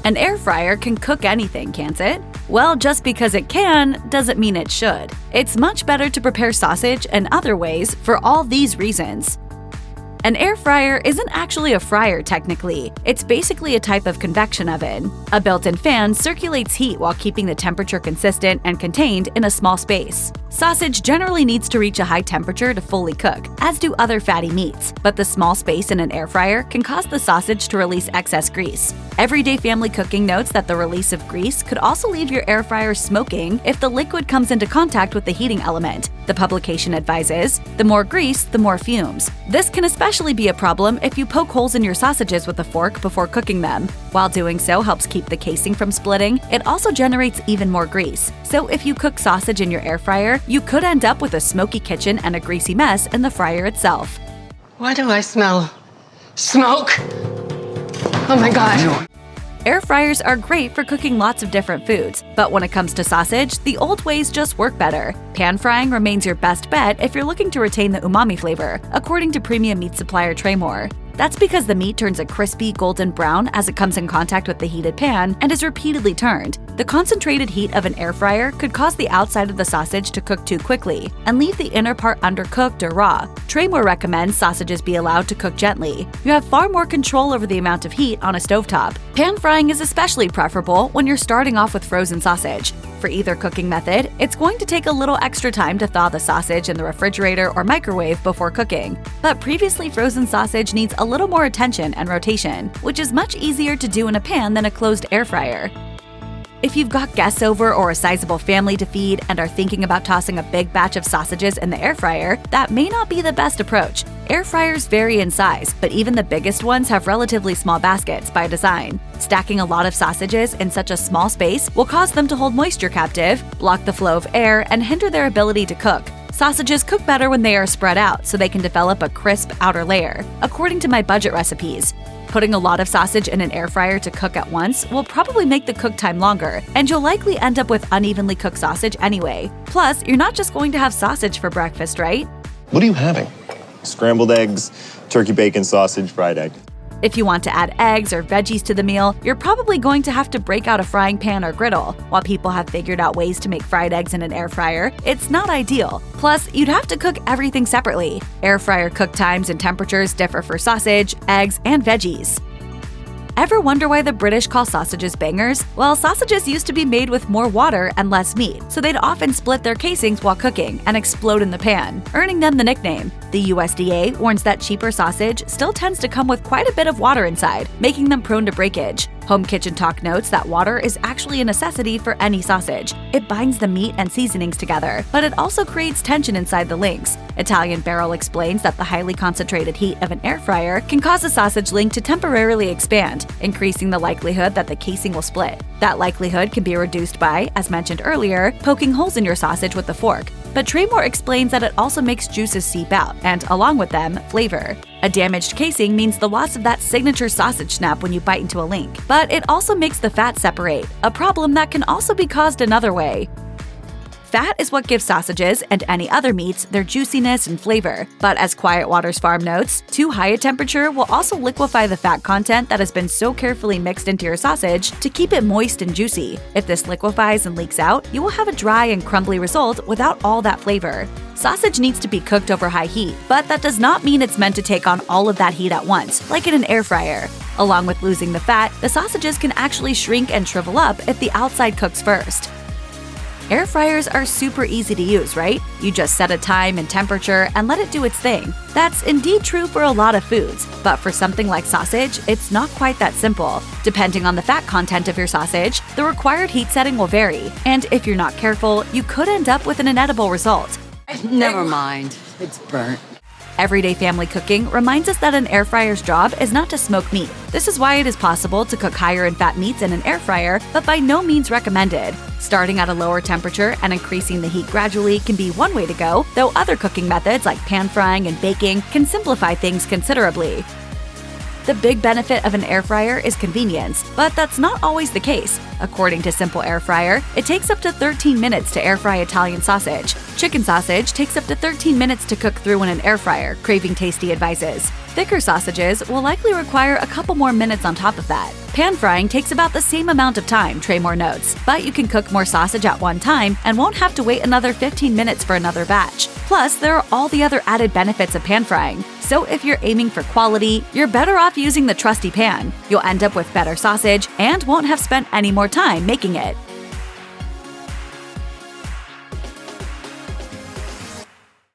An air fryer can cook anything, can't it? Well, just because it can doesn't mean it should. It's much better to prepare sausage and other ways for all these reasons. An air fryer isn't actually a fryer technically. It's basically a type of convection oven. A built-in fan circulates heat while keeping the temperature consistent and contained in a small space. Sausage generally needs to reach a high temperature to fully cook, as do other fatty meats, but the small space in an air fryer can cause the sausage to release excess grease. Everyday Family Cooking notes that the release of grease could also leave your air fryer smoking if the liquid comes into contact with the heating element. The publication advises, the more grease, the more fumes. This can especially be a problem if you poke holes in your sausages with a fork before cooking them. While doing so helps keep the casing from splitting, it also generates even more grease. So if you cook sausage in your air fryer, you could end up with a smoky kitchen and a greasy mess in the fryer itself. Why do I smell smoke? Oh my God. Air fryers are great for cooking lots of different foods, but when it comes to sausage, the old ways just work better. Pan frying remains your best bet if you're looking to retain the umami flavor, according to premium meat supplier Traymore. That's because the meat turns a crispy golden brown as it comes in contact with the heated pan and is repeatedly turned. The concentrated heat of an air fryer could cause the outside of the sausage to cook too quickly and leave the inner part undercooked or raw. Traymore recommends sausages be allowed to cook gently. You have far more control over the amount of heat on a stovetop. Pan frying is especially preferable when you're starting off with frozen sausage. For either cooking method, it's going to take a little extra time to thaw the sausage in the refrigerator or microwave before cooking. But previously frozen sausage needs a little more attention and rotation, which is much easier to do in a pan than a closed air fryer. If you've got guests over or a sizable family to feed and are thinking about tossing a big batch of sausages in the air fryer, that may not be the best approach. Air fryers vary in size, but even the biggest ones have relatively small baskets by design. Stacking a lot of sausages in such a small space will cause them to hold moisture captive, block the flow of air, and hinder their ability to cook. Sausages cook better when they are spread out so they can develop a crisp outer layer, according to my budget recipes. Putting a lot of sausage in an air fryer to cook at once will probably make the cook time longer, and you'll likely end up with unevenly cooked sausage anyway. Plus, you're not just going to have sausage for breakfast, right? What are you having? Scrambled eggs, turkey bacon sausage, fried egg. If you want to add eggs or veggies to the meal, you're probably going to have to break out a frying pan or griddle. While people have figured out ways to make fried eggs in an air fryer, it's not ideal. Plus, you'd have to cook everything separately. Air fryer cook times and temperatures differ for sausage, eggs, and veggies. Ever wonder why the British call sausages bangers? Well, sausages used to be made with more water and less meat, so they'd often split their casings while cooking and explode in the pan, earning them the nickname. The USDA warns that cheaper sausage still tends to come with quite a bit of water inside, making them prone to breakage. Home Kitchen Talk notes that water is actually a necessity for any sausage. It binds the meat and seasonings together, but it also creates tension inside the links. Italian Barrel explains that the highly concentrated heat of an air fryer can cause a sausage link to temporarily expand, increasing the likelihood that the casing will split. That likelihood can be reduced by, as mentioned earlier, poking holes in your sausage with a fork. But Traymore explains that it also makes juices seep out, and along with them, flavor. A damaged casing means the loss of that signature sausage snap when you bite into a link, but it also makes the fat separate, a problem that can also be caused another way. Fat is what gives sausages and any other meats their juiciness and flavor, but as Quiet Waters Farm notes, too high a temperature will also liquefy the fat content that has been so carefully mixed into your sausage to keep it moist and juicy. If this liquefies and leaks out, you will have a dry and crumbly result without all that flavor. Sausage needs to be cooked over high heat, but that does not mean it's meant to take on all of that heat at once, like in an air fryer. Along with losing the fat, the sausages can actually shrink and shrivel up if the outside cooks first. Air fryers are super easy to use, right? You just set a time and temperature and let it do its thing. That's indeed true for a lot of foods, but for something like sausage, it's not quite that simple. Depending on the fat content of your sausage, the required heat setting will vary, and if you're not careful, you could end up with an inedible result. Never mind, it's burnt. Everyday Family Cooking reminds us that an air fryer's job is not to smoke meat. This is why it is possible to cook higher in fat meats in an air fryer, but by no means recommended. Starting at a lower temperature and increasing the heat gradually can be one way to go, though other cooking methods like pan frying and baking can simplify things considerably. The big benefit of an air fryer is convenience, but that's not always the case. According to Simple Air Fryer, it takes up to 13 minutes to air fry Italian sausage. Chicken sausage takes up to 13 minutes to cook through in an air fryer, Craving Tasty advises. Thicker sausages will likely require a couple more minutes on top of that. Pan frying takes about the same amount of time, Traymore notes, but you can cook more sausage at one time and won't have to wait another 15 minutes for another batch. Plus, there are all the other added benefits of pan frying. So if you're aiming for quality, you're better off using the trusty pan. You'll end up with better sausage and won't have spent any more time making it.